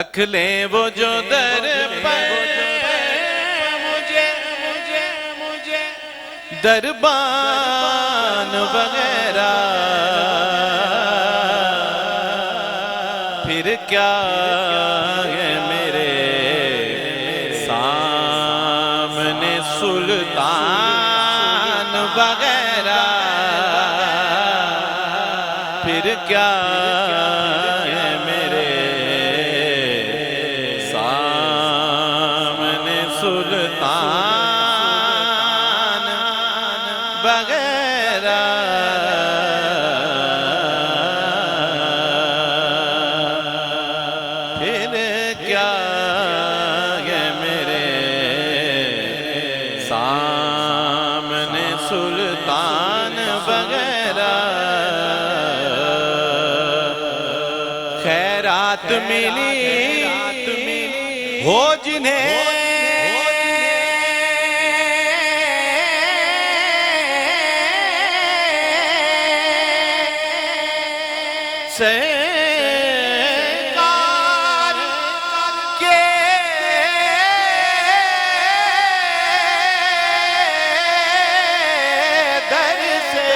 रख ले वो जो दर पर मुझे दरबान वगैरह फिर क्या है मेरे सामने सुल्तान वगैरह फिर क्या है मेरे सामने सुल्तान वगैरह फिर क्या है मेरे सामने सुल्तान वगैरह खैरात मिली हो जिन्हें सरकार के दर से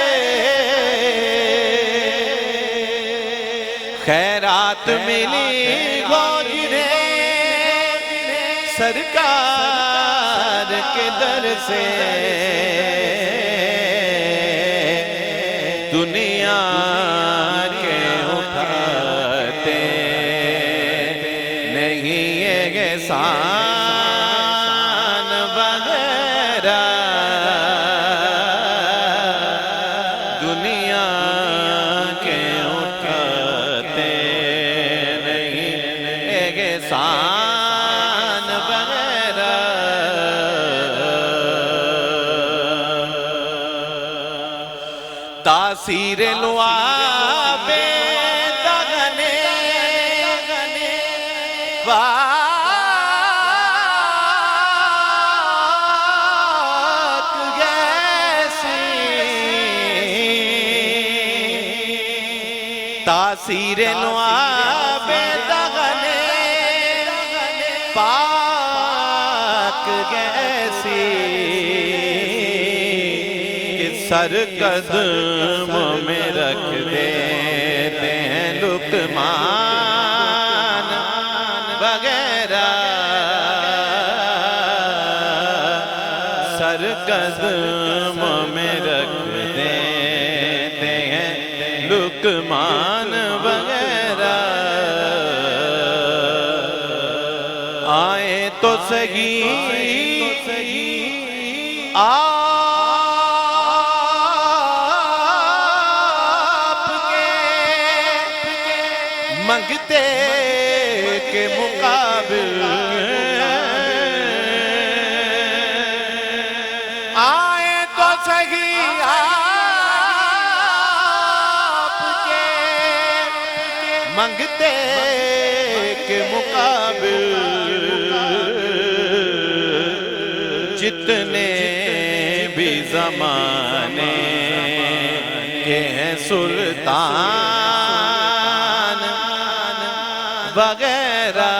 खैरात मिली हो जिन्हें सरकार के दर से दुनिया के उठाते नहीं ये एहसान वगैरह दुनिया के उठाते नहीं ये एहसान वगैरह तासीर लुआबे दगने वाक जैसी तासीर लुआबे दगने पाक जैसी सर कदम में रख देते हैं लुकमान वगैरह सर कदम में रख देते हैं लुकमान वगैरह आए तो सही मंगते के मुकाबिल आए तो सही आपके मंगते के मुकाबिल जितने भी ज़माने के हैं सुल्तान वगैरह